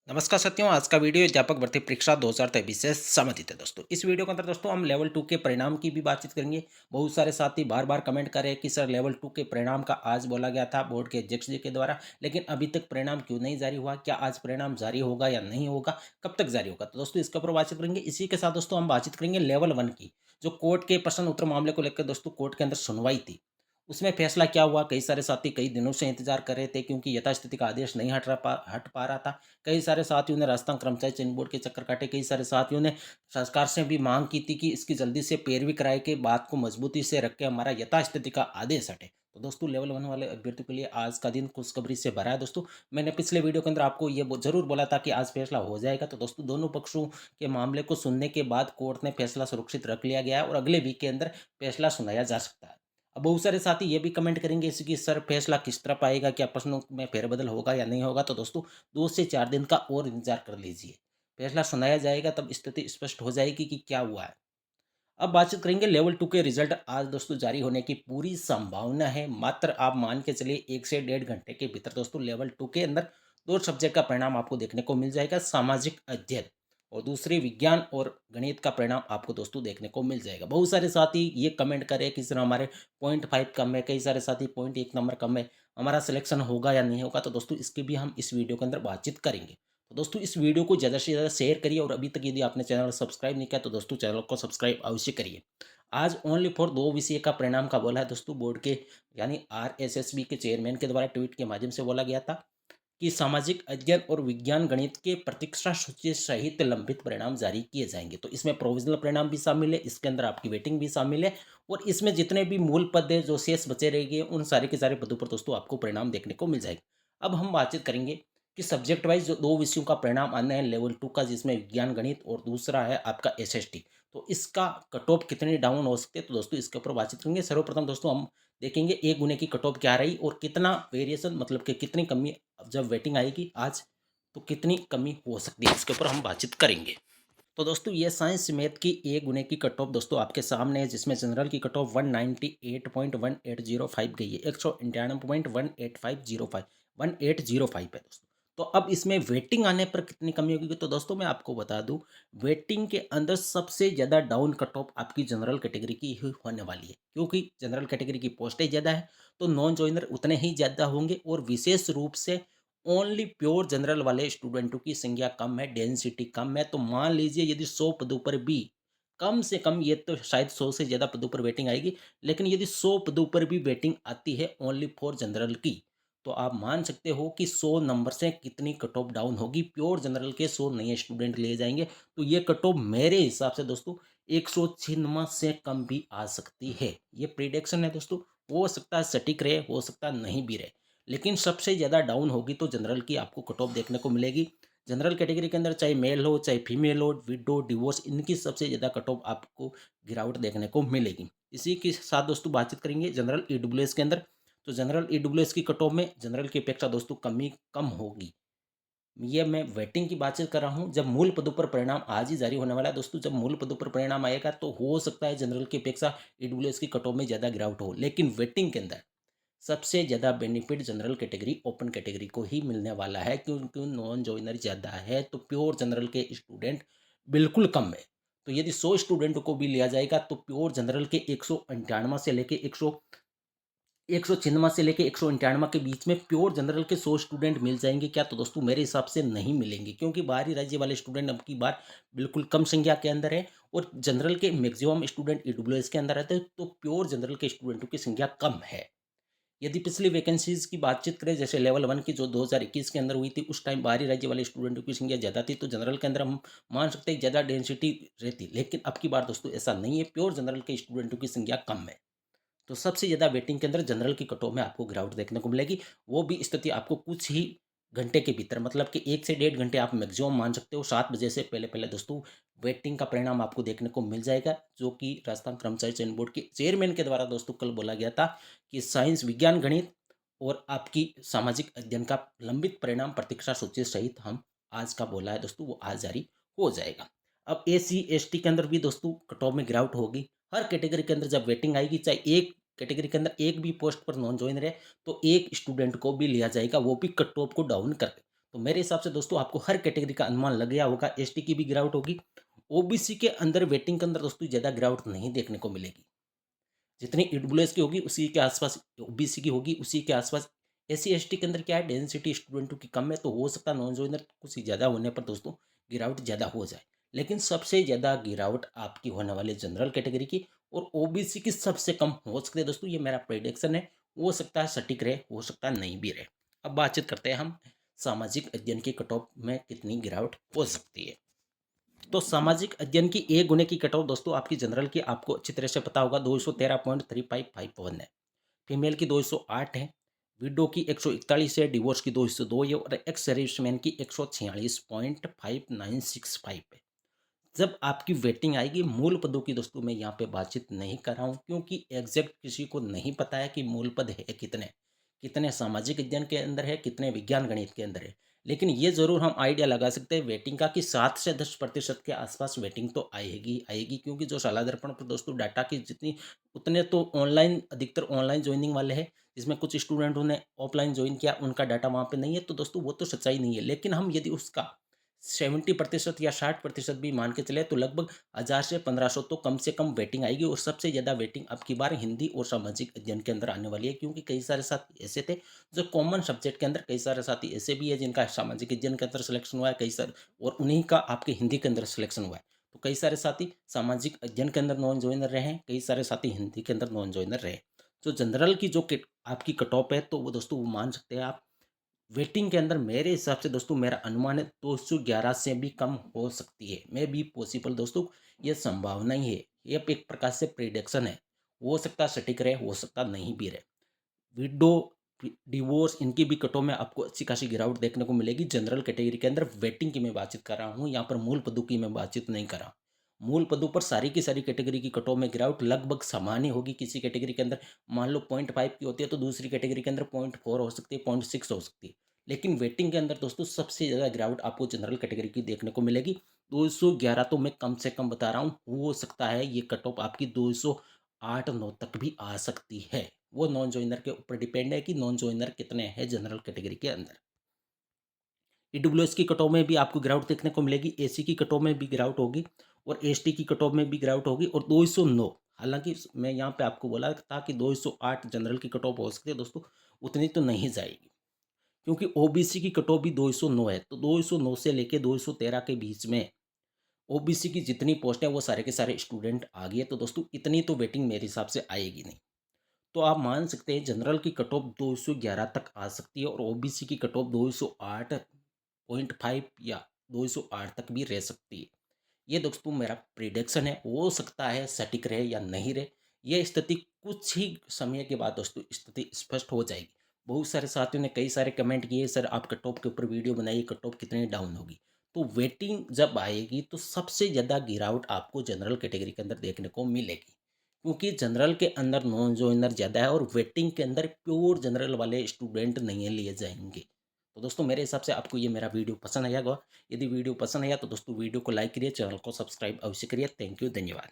नमस्कार साथियों, आज का वीडियो अध्यापक भर्ती परीक्षा 2023 से संबंधित है दोस्तों। इस वीडियो के अंदर दोस्तों हम लेवल 2 के परिणाम की भी बातचीत करेंगे। बहुत सारे साथी बार बार कमेंट कर रहे हैं कि सर लेवल 2 के परिणाम का आज बोला गया था बोर्ड के अध्यक्ष जी के द्वारा, लेकिन अभी तक परिणाम क्यों नहीं जारी हुआ? क्या आज परिणाम जारी होगा या नहीं होगा? कब तक जारी होगा? तो दोस्तों इसके ऊपर बातचीत करेंगे। इसी के साथ दोस्तों हम बातचीत करेंगे लेवल 1 की, जो कोर्ट के प्रश्न उत्तर मामले को लेकर दोस्तों कोर्ट के अंदर सुनवाई थी। उसमें फैसला क्या हुआ? कई सारे साथी कई दिनों से इंतजार कर रहे थे क्योंकि यथास्थिति का आदेश नहीं हट पा रहा था। कई सारे साथियों ने राजस्थान कर्मचारी चयन बोर्ड के चक्कर काटे। कई सारे साथियों ने सरकार से भी मांग की थी कि इसकी जल्दी से पैरवी कराए के बात को मजबूती से रख के हमारा यथास्थिति का आदेश हटे। तो दोस्तों लेवल 1 वाले अभ्यर्थियों के लिए आज का दिन खुशखबरी से भरा है दोस्तों। मैंने पिछले वीडियो के अंदर आपको ये ज़रूर बोला था कि आज फैसला हो जाएगा। तो दोस्तों दोनों पक्षों के मामले को सुनने के बाद कोर्ट ने फैसला सुरक्षित रख लिया गया है और अगले वीक के अंदर फैसला सुनाया जा सकता है। अब बहुत सारे साथी ये भी कमेंट करेंगे इसी कि सर फैसला किस तरफ आएगा, क्या प्रश्नों में फेरबदल होगा या नहीं होगा? तो दोस्तों 2 से 4 दिन का और इंतज़ार कर लीजिए। फैसला सुनाया जाएगा तब स्थिति स्पष्ट हो जाएगी कि क्या हुआ है। अब बातचीत करेंगे लेवल 2 के रिज़ल्ट आज दोस्तों जारी होने की पूरी संभावना है। मात्र आप मान के चलिए 1 से डेढ़ घंटे के भीतर दोस्तों लेवल 2 के अंदर 2 सब्जेक्ट का परिणाम आपको देखने को मिल जाएगा, सामाजिक अध्ययन और दूसरे विज्ञान और गणित का परिणाम आपको दोस्तों देखने को मिल जाएगा। बहुत सारे साथी ये कमेंट कर रहे हैं कि सर हमारे 0.5 कम है, कई सारे साथी 0.1 नंबर कम है, हमारा सिलेक्शन होगा या नहीं होगा? तो दोस्तों इसकी भी हम इस वीडियो के अंदर बातचीत करेंगे। तो दोस्तों इस वीडियो को ज़्यादा से ज़्यादा शेयर करिए और अभी तक यदि आपने चैनल को सब्सक्राइब नहीं किया तो दोस्तों चैनल को सब्सक्राइब अवश्य करिए। आज ओनली फॉर 2 विषय का परिणाम का बोला है दोस्तों बोर्ड के यानी आरएसएसबी के चेयरमैन के द्वारा ट्वीट के माध्यम से बोला गया था कि सामाजिक अध्ययन और विज्ञान गणित के प्रतीक्षा सूची सहित लंबित परिणाम जारी किए जाएंगे। तो इसमें प्रोविजनल परिणाम भी शामिल है, इसके अंदर आपकी वेटिंग भी शामिल है और इसमें जितने भी मूल पद है जो शेष बचे रहेंगे उन सारे के सारे पदों पर दोस्तों आपको परिणाम देखने को मिल जाएगा। अब हम बातचीत करेंगे कि सब्जेक्ट वाइज जो 2 विषयों का परिणाम आना है लेवल 2 का, जिसमें विज्ञान गणित और दूसरा है आपका एसएसटी। तो इसका कट ऑफ कितनी डाउन हो सकते हैं? तो दोस्तों इसके ऊपर बातचीत करेंगे। सर्वप्रथम दोस्तों हम देखेंगे ए गुने की कट ऑफ क्या रही और कितना वेरिएशन मतलब कि कितनी कमी जब वेटिंग आएगी आज तो कितनी कमी हो सकती है, इसके ऊपर हम बातचीत करेंगे। तो दोस्तों ये साइंस मैथ की ए गुने की कट ऑफ दोस्तों आपके सामने है, जिसमें जनरल की कट ऑफ 198.1805 गई है, 191.18505 1805 है दोस्तों। तो अब इसमें वेटिंग आने पर कितनी कमी होगी? तो दोस्तों मैं आपको बता दूं, वेटिंग के अंदर सबसे ज़्यादा डाउन कट ऑफ आपकी जनरल कैटेगरी की ही होने वाली है, क्योंकि जनरल कैटेगरी की पोस्टें ज़्यादा है तो नॉन जॉइनर उतने ही ज़्यादा होंगे और विशेष रूप से ओनली प्योर जनरल वाले स्टूडेंटों की संख्या कम है, डेंसिटी कम है। तो मान लीजिए यदि 100 पदों पर भी कम से कम, ये तो शायद 100 से ज़्यादा पदों पर वेटिंग आएगी, लेकिन यदि 100 पदों पर भी वेटिंग आती है ओनली फॉर जनरल की, तो आप मान सकते हो कि 100 नंबर से कितनी कट ऑफ डाउन होगी। प्योर जनरल के 100 नए स्टूडेंट लिए जाएंगे तो ये कट ऑफ मेरे हिसाब से दोस्तों 196 से कम भी आ सकती है। ये प्रिडिक्शन है दोस्तों, हो सकता है सटीक रहे, हो सकता है नहीं भी रहे, लेकिन सबसे ज़्यादा डाउन होगी तो जनरल की आपको कट ऑफ देखने को मिलेगी। जनरल कैटेगरी के अंदर चाहे मेल हो चाहे फीमेल हो, विडो, डिवोर्स, इनकी सबसे ज़्यादा कट ऑफ आपको गिरावट देखने को मिलेगी। इसी के साथ दोस्तों बातचीत करेंगे जनरल ईडब्ल्यूएस के अंदर। तो जनरल ईडब्ल्यूएस की कट ऑफ में जनरल की अपेक्षा दोस्तों कमी कम होगी। ये मैं वेटिंग की बातचीत कर रहा हूँ, जब मूल पदों पर परिणाम आज ही जारी होने वाला है दोस्तों। जब मूल पदों पर परिणाम आएगा तो हो सकता है जनरल की अपेक्षा ईडब्ल्यूएस की कट ऑफ में ज़्यादा गिरावट हो, लेकिन वेटिंग के अंदर सबसे ज़्यादा benefit general category, open category को ही मिलने वाला है, क्योंकि नॉन जॉइनर ज़्यादा है तो प्योर जनरल के स्टूडेंट बिल्कुल कम है। तो यदि 100 स्टूडेंट को भी लिया जाएगा तो प्योर जनरल के 198 से लेके 196 से लेके 198 के बीच में प्योर जनरल के 100 स्टूडेंट मिल जाएंगे क्या? तो दोस्तों मेरे हिसाब से नहीं मिलेंगे, क्योंकि बाहरी राज्य वाले स्टूडेंट अब की बार बिल्कुल कम संख्या के अंदर है और जनरल के मैक्सिमम स्टूडेंट ईडब्ल्यूएस के अंदर रहते हैं, तो प्योर जनरल के स्टूडेंटों की संख्या कम है। यदि पिछली वैकेंसीज़ की बातचीत करें, जैसे लेवल 1 की जो 2021 के अंदर हुई थी, उस टाइम बाहरी राज्य वाले स्टूडेंटों की संख्या ज़्यादा थी, तो जनरल के अंदर हम मान सकते हैं ज़्यादा डेंसिटी रहती। लेकिन अब की बार दोस्तों ऐसा नहीं है, प्योर जनरल के स्टूडेंटों की संख्या कम है। तो सबसे ज़्यादा वेटिंग के अंदर जनरल की कट ऑफ में आपको गिरावट देखने को मिलेगी। वो भी स्थिति आपको कुछ ही घंटे के भीतर, मतलब कि 1 से डेढ़ घंटे आप मैक्सिमम मान सकते हो। 7 बजे से पहले-पहले दोस्तों वेटिंग का परिणाम आपको देखने को मिल जाएगा, जो कि राजस्थान कर्मचारी चयन बोर्ड के चेयरमैन के द्वारा दोस्तों कल बोला गया था कि साइंस, विज्ञान, गणित और आपकी सामाजिक अध्ययन का लंबित परिणाम प्रतीक्षा सूची सहित हम आज का बोला है दोस्तों, वो आज जारी हो जाएगा। अब एससी-एसटी के अंदर भी दोस्तों कट ऑफ में गिरावट होगी। हर कैटेगरी के अंदर जब वेटिंग आएगी, चाहे एक कैटेगरी के अंदर एक भी पोस्ट पर नॉन जॉइनर है, तो एक स्टूडेंट को भी लिया जाएगा, वो भी कट ऑफ को डाउन करके। तो मेरे हिसाब से दोस्तों आपको हर कैटेगरी का अनुमान लग गया होगा, एसटी की भी गिरावट होगी। ओबीसी के अंदर वेटिंग के अंदर दोस्तों ज़्यादा गिरावट नहीं देखने को मिलेगी। जितनी ईडब्ल्यूएस की होगी उसी के आसपास ओबीसी की होगी, उसी के आसपास एससी एसटी के अंदर क्या है, डेंसिटी स्टूडेंटों की कम है, तो हो सकता है नॉन जॉइनर कुछ ज़्यादा होने पर दोस्तों गिरावट ज़्यादा हो जाए। लेकिन सबसे ज़्यादा गिरावट आपकी होने वाली जनरल कैटेगरी की और ओबीसी की सबसे कम हो सकती है दोस्तों, ये मेरा प्रेडिक्शन है। हो सकता है सटीक रहे, हो सकता है नहीं भी रहे। अब बातचीत करते हैं हम सामाजिक अध्ययन की कट ऑफ में कितनी गिरावट हो सकती है। तो सामाजिक अध्ययन की ए गुणे की कट ऑफ दोस्तों आपकी जनरल की आपको अच्छी तरह से पता होगा, 213.3551 है। फीमेल की 208 है। विडो की 141 है। डिवोर्स की 202 है और एक्स सर्विसमैन की 146.5965 है। जब आपकी वेटिंग आएगी मूल पदों की दोस्तों, मैं यहाँ पे बातचीत नहीं कर रहा हूँ क्योंकि एग्जैक्ट किसी को नहीं पता है कि मूल पद है कितने, कितने सामाजिक अध्ययन के अंदर है, कितने विज्ञान गणित के अंदर है। लेकिन ये ज़रूर हम आइडिया लगा सकते हैं वेटिंग का कि 7 से 10% के आसपास वेटिंग तो आएगी आएगी, क्योंकि जो शाला दर्पण पर दोस्तों डाटा की जितनी उतने तो ऑनलाइन, अधिकतर ऑनलाइन ज्वाइनिंग वाले हैं, जिसमें कुछ स्टूडेंटों ने ऑफलाइन ज्वाइन किया, उनका डाटा वहाँ पे नहीं है, तो दोस्तों वो तो सच्चाई नहीं है। लेकिन हम यदि उसका 70% या 60% भी मान के चले तो लगभग 1000 से 1500 तो कम से कम वेटिंग आएगी। और सबसे ज़्यादा वेटिंग अब की बार हिंदी और सामाजिक अध्ययन के अंदर आने वाली है, क्योंकि कई सारे साथी ऐसे थे जो कॉमन सब्जेक्ट के अंदर, कई सारे साथी ऐसे भी है जिनका सामाजिक अध्ययन के अंदर सिलेक्शन हुआ है, कई सारे और उन्हीं का आपके हिंदी के अंदर सिलेक्शन हुआ है। तो कई सारे साथी सामाजिक अध्ययन के अंदर नॉन ज्वाइनर रहे हैं, कई सारे साथी हिंदी के अंदर नॉन ज्वाइनर रहे। जो जनरल की जो आपकी कट ऑफ है, तो वो दोस्तों वो मान सकते हैं आप वेटिंग के अंदर, मेरे हिसाब से दोस्तों मेरा अनुमान है 211 से भी कम हो सकती है। मे बी पॉसिबल दोस्तों, ये संभावना ही है, ये एक प्रकार से प्रिडिक्शन है। हो सकता है सटीक रहे, हो सकता नहीं भी रहे। विडो, डिवोर्स, इनकी भी कटों में आपको अच्छी खासी गिरावट देखने को मिलेगी। जनरल कैटेगरी के अंदर वेटिंग की मैं बातचीत कर रहा हूँ, यहाँ पर मूल पदों की मैं बातचीत नहीं कर रहा हूँ। मूल पदों पर सारी की सारी कैटेगरी की कटों में गिरावट लगभग समान ही होगी। किसी कैटेगरी के अंदर मान लो 0.5 की होती है तो दूसरी कैटेगरी के अंदर 0.4 हो सकती है, 0.6 हो सकती है। लेकिन वेटिंग के अंदर दोस्तों सबसे ज़्यादा गिरावट आपको जनरल कैटेगरी की देखने को मिलेगी। 211 तो मैं कम से कम बता रहा हूँ, हो सकता है ये कट ऑफ आपकी 208-9 तक भी आ सकती है। वो नॉन जॉइनर के ऊपर डिपेंड है कि नॉन जॉइनर कितने हैं जनरल कैटेगरी के अंदर। ईडब्ल्यूएस की कटऑफ में भी आपको गिरावट देखने को मिलेगी, एसी की कटऑफ में भी गिरावट होगी और एसटी की कटऑफ में भी गिरावट होगी। और 209, हालांकि मैं यहाँ पे आपको बोला था कि 208 जनरल की कटऑफ हो सकती है दोस्तों, उतनी तो नहीं जाएगी, क्योंकि ओबीसी की कटऑफ भी 209 है। तो 209 से लेके 213 के बीच में ओबीसी की जितनी पोस्ट है वो सारे के सारे स्टूडेंट आ गए, तो दोस्तों इतनी तो वेटिंग मेरे हिसाब से आएगी नहीं। तो आप मान सकते हैं जनरल की कट ऑफ 211 तक आ सकती है और ओबीसी की कट ऑफ 208.5 या 208 तक भी रह सकती है। ये दोस्तों मेरा प्रिडिक्शन है, हो सकता है सटीक रहे या नहीं रहे। ये स्थिति कुछ ही समय के बाद दोस्तों स्थिति स्पष्ट हो जाएगी। बहुत सारे साथियों ने कई सारे कमेंट किए, सर आप कट ऑफ के ऊपर वीडियो बनाइए, कट ऑफ कितनी डाउन होगी। तो वेटिंग जब आएगी तो सबसे ज़्यादा गिरावट आपको जनरल कैटेगरी के अंदर देखने को मिलेगी, क्योंकि जनरल के अंदर नॉन जॉइनर ज़्यादा है और वेटिंग के अंदर प्योर जनरल वाले स्टूडेंट नहीं लिए जाएंगे। तो दोस्तों मेरे हिसाब से आपको ये मेरा वीडियो पसंद आया होगा। यदि वीडियो पसंद आया तो दोस्तों वीडियो को लाइक करिए, चैनल को सब्सक्राइब अवश्य करिए। थैंक यू, धन्यवाद।